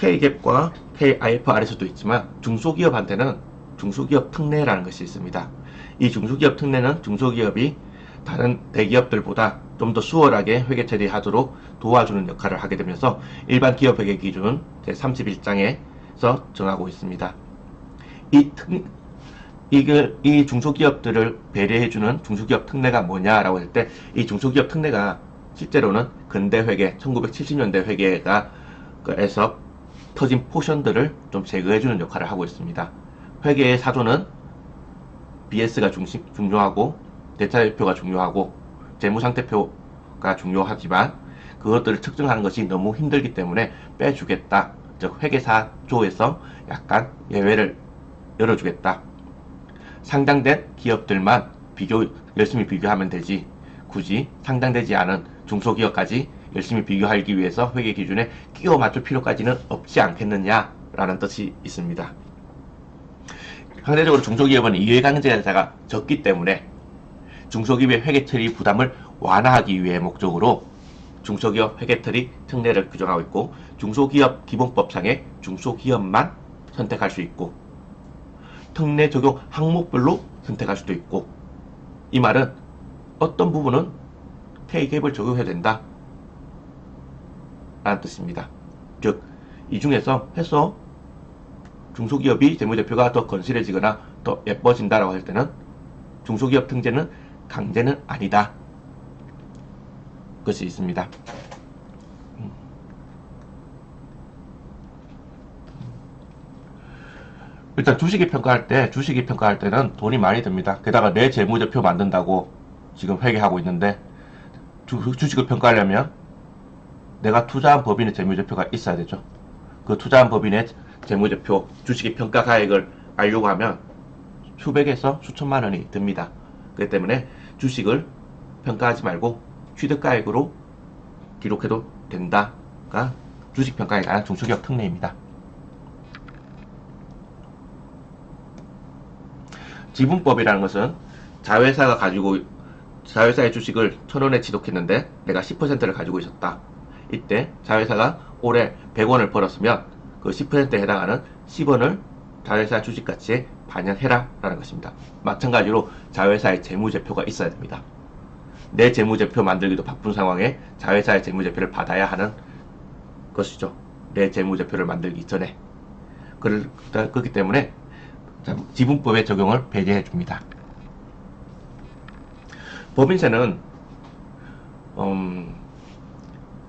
K갭과 KIFR에서도 있지만 중소기업한테는 중소기업 특례라는 것이 있습니다. 이 중소기업 특례는 중소기업이 다른 대기업들보다 좀 더 수월하게 회계 처리하도록 도와주는 역할을 하게 되면서 일반 기업 회계 기준 제31장에서 정하고 있습니다. 이 중소기업들을 배려해주는 중소기업 특례가 뭐냐라고 할 때, 이 중소기업 특례가 실제로는 근대 회계, 1970년대 회계가 에서 터진 포션들을 좀 제거해주는 역할을 하고 있습니다. 회계의 사조는 BS가 중요하고 대차대표가 중요하고 재무상태표가 중요하지만 그것들을 측정하는 것이 너무 힘들기 때문에 빼주겠다. 즉 회계사조에서 약간 예외를 열어주겠다. 상장된 기업들만 열심히 비교하면 되지, 굳이 상장되지 않은 중소기업까지 열심히 비교하기 위해서 회계 기준에 끼워 맞출 필요까지는 없지 않겠느냐라는 뜻이 있습니다. 상대적으로 중소기업은 이해관계자가 적기 때문에 중소기업의 회계처리 부담을 완화하기 위해 목적으로 중소기업 회계처리 특례를 규정하고 있고, 중소기업 기본법상에 중소기업만 선택할 수 있고 특례 적용 항목별로 선택할 수도 있고, 이 말은 어떤 부분은 K갭을 적용해야 된다 라는 뜻입니다. 즉, 이 중에서 해서 중소기업이 재무제표가 더 건실해지거나 더 예뻐진다라고 할 때는 중소기업 특례는 강제는 아니다. 것이 있습니다. 일단 주식이 평가할 때는 돈이 많이 듭니다. 게다가 내 재무제표 만든다고 지금 회계하고 있는데, 주식을 평가하려면 내가 투자한 법인의 재무제표가 있어야 되죠. 그 투자한 법인의 재무제표, 주식의 평가가액을 알려고 하면 수백에서 수천만 원이 듭니다. 그렇기 때문에 주식을 평가하지 말고 취득가액으로 기록해도 된다가 주식평가에 관한 중소기업 특례입니다. 지분법이라는 것은 자회사의 주식을 1,000원에 취득했는데 내가 10%를 가지고 있었다. 이때 자회사가 올해 100원을 벌었으면 그 10%에 해당하는 10원을 자회사 주식가치에 반영해라 라는 것입니다. 마찬가지로 자회사의 재무제표가 있어야 됩니다. 내 재무제표 만들기도 바쁜 상황에 자회사의 재무제표를 받아야 하는 것이죠. 내 재무제표를 만들기 전에. 그렇기 때문에 지분법의 적용을 배제해 줍니다. 법인세는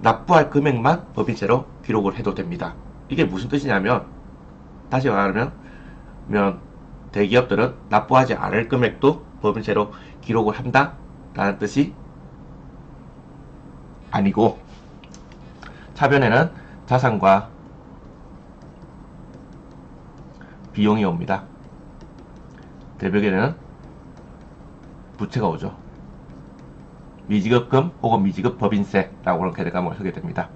납부할 금액만 법인세로 기록을 해도 됩니다. 이게 무슨 뜻이냐면, 다시 말하면 대기업들은 납부하지 않을 금액도 법인세로 기록을 한다 라는 뜻이 아니고, 차변에는 자산과 비용이 옵니다. 대벽에는 부채가 오죠. 미지급금 혹은 미지급 법인세라고 그렇게 대감을 하게 됩니다.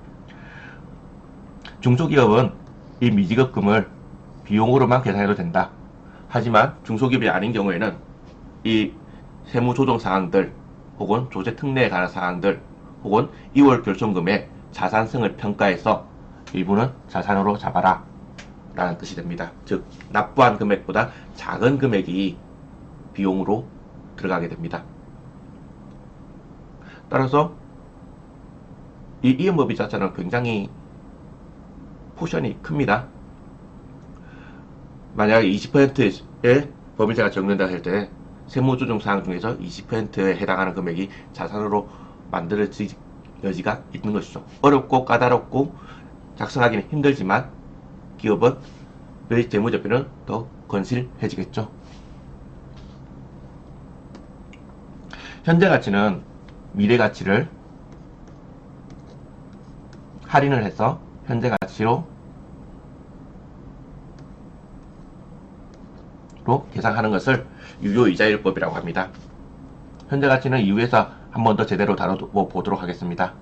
중소기업은 이 미지급금을 비용으로만 계산해도 된다. 하지만 중소기업이 아닌 경우에는 이 세무조정 사항들 혹은 조세 특례에 관한 사항들 혹은 2월 결손금의 자산성을 평가해서 일부는 자산으로 잡아라 라는 뜻이 됩니다. 즉 납부한 금액보다 작은 금액이 비용으로 들어가게 됩니다. 따라서 이 이연법이 자체는 굉장히 포션이 큽니다. 만약에 20%의 법인세가 적용된다 할 때 세무조정 사항 중에서 20%에 해당하는 금액이 자산으로 만들어질 여지가 있는 것이죠. 어렵고 까다롭고 작성하기는 힘들지만 기업은 의 재무제표는 더 건실해지겠죠. 현재 가치는 미래 가치를 할인을 해서 현재 가치로 계산하는 것을 유효이자율법이라고 합니다. 현재 가치는 이후에서 한 번 더 제대로 다뤄보도록 하겠습니다.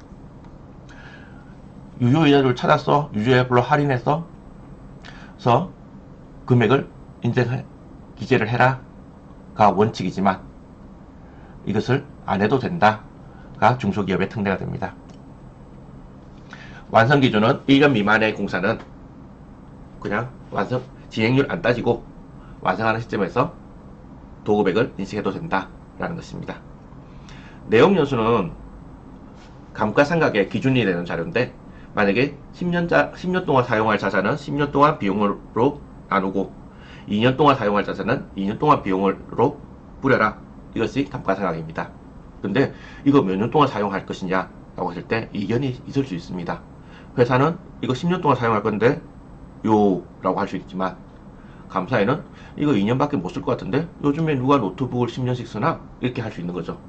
유효이자율을 찾아서 유효율로 할인해서 금액을 기재를 해라가 원칙이지만 이것을 안 해도 된다가 중소기업의 특례가 됩니다. 완성기준은 1년 미만의 공사는 그냥 완성 진행률 안 따지고 완성하는 시점에서 도급액을 인식해도 된다라는 것입니다. 내용 연수는 감가상각의 기준이 되는 자료인데, 만약에 10년 동안 사용할 자산은 10년 동안 비용으로 나누고 2년 동안 사용할 자산은 2년 동안 비용으로 뿌려라. 이것이 감가상각입니다. 근데 이거 몇 년 동안 사용할 것이냐 라고 했을 때 이견이 있을 수 있습니다. 회사는 이거 10년 동안 사용할 건데 요 라고 할 수 있지만, 감사에는 이거 2년밖에 못 쓸 것 같은데 요즘에 누가 노트북을 10년씩 쓰나? 이렇게 할 수 있는 거죠.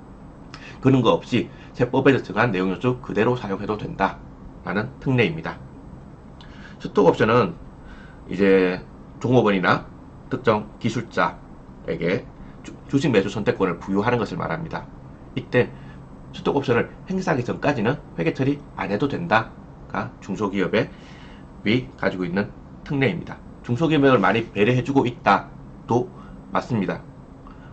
그런 거 없이 세법에 들어간 내용 요소 그대로 사용해도 된다 라는 특례입니다. 스톡옵션은 이제 종업원이나 특정 기술자에게 주식 매수 선택권을 부여하는 것을 말합니다. 이때 스톡옵션을 행사하기 전까지는 회계 처리 안 해도 된다가 중소기업의 가지고 있는 특례입니다. 중소기업을 많이 배려해주고 있다도 맞습니다.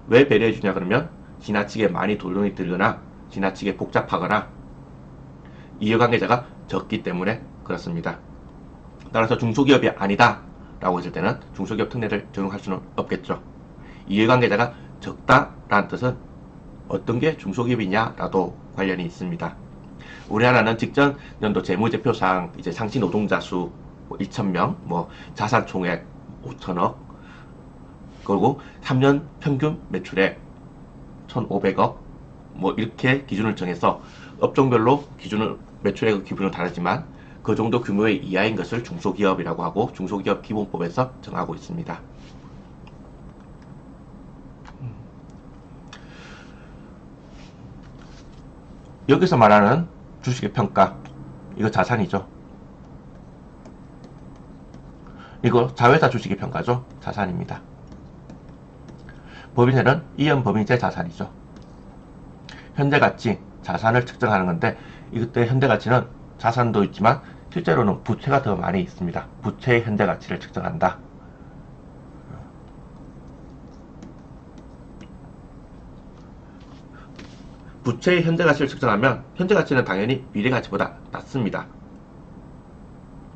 왜 배려해주냐 그러면 지나치게 많이 돈이 들거나 지나치게 복잡하거나 이해관계자가 적기 때문에 그렇습니다. 따라서 중소기업이 아니다 라고 했을 때는 중소기업 특례를 적용할 수는 없겠죠. 이해관계자가 적다라는 뜻은 어떤 게 중소기업이냐라도 관련이 있습니다. 우리나라는 직전 연도 재무제표상 이제 상시 노동자 수 2,000명, 자산 총액 5천억, 그리고 3년 평균 매출액 1,500억, 이렇게 기준을 정해서 업종별로 매출액 기준은 다르지만 그 정도 규모의 이하인 것을 중소기업이라고 하고 중소기업 기본법에서 정하고 있습니다. 여기서 말하는 주식의 평가, 이거 자산이죠. 이거 자회사 주식의 평가죠. 자산입니다. 법인세는 이연법인세 자산이죠. 현재가치, 자산을 측정하는 건데, 이때 현재가치는 자산도 있지만 실제로는 부채가 더 많이 있습니다. 부채의 현재가치를 측정한다. 부채의 현재가치를 측정하면 현재가치는 당연히 미래가치보다 낮습니다.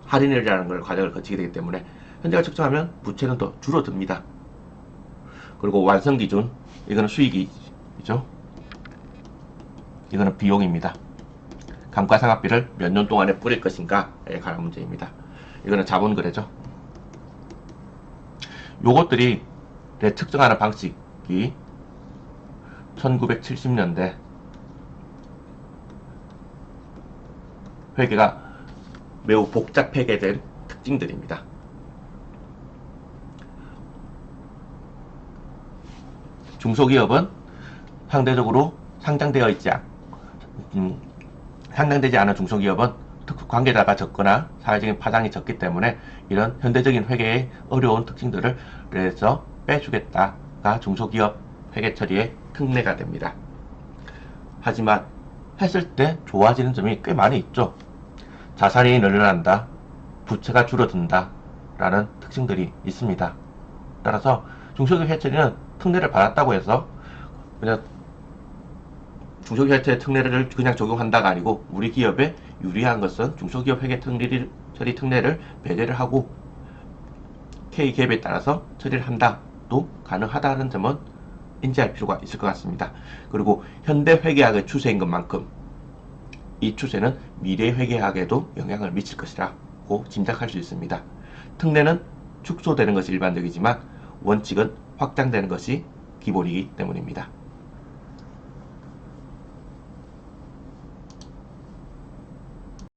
할인이라는 걸 과정을 거치게 되기 때문에 현재가 측정하면 부채는 더 줄어듭니다. 그리고 완성기준, 이거는 수익이죠. 이거는 비용입니다. 감가상각비를 몇 년 동안에 뿌릴 것인가에 관한 문제입니다. 이거는 자본거래죠. 요것들이 측정하는 방식이 1970년대 회계가 매우 복잡하게 된 특징들입니다. 중소기업은 상대적으로 상장되지 않은 중소기업은 관계자가 적거나 사회적인 파장이 적기 때문에 이런 현대적인 회계의 어려운 특징들을 그래서 빼주겠다가 중소기업 회계 처리의 특례가 됩니다. 하지만 했을 때 좋아지는 점이 꽤 많이 있죠. 자산이 늘어난다, 부채가 줄어든다 라는 특징들이 있습니다. 따라서 중소기업 회계 처리는 특례를 받았다고 해서 그냥 중소기업 회계 특례를 그냥 적용한다가 아니고, 우리 기업에 유리한 것은 중소기업 회계 처리 특례를 배제를 하고 K기업에 따라서 처리를 한다도 가능하다는 점은 인지할 필요가 있을 것 같습니다. 그리고 현대 회계학의 추세인 것만큼 이 추세는 미래 회계학에도 영향을 미칠 것이라고 짐작할 수 있습니다. 특례는 축소되는 것이 일반적이지만 원칙은 확장되는 것이 기본이기 때문입니다.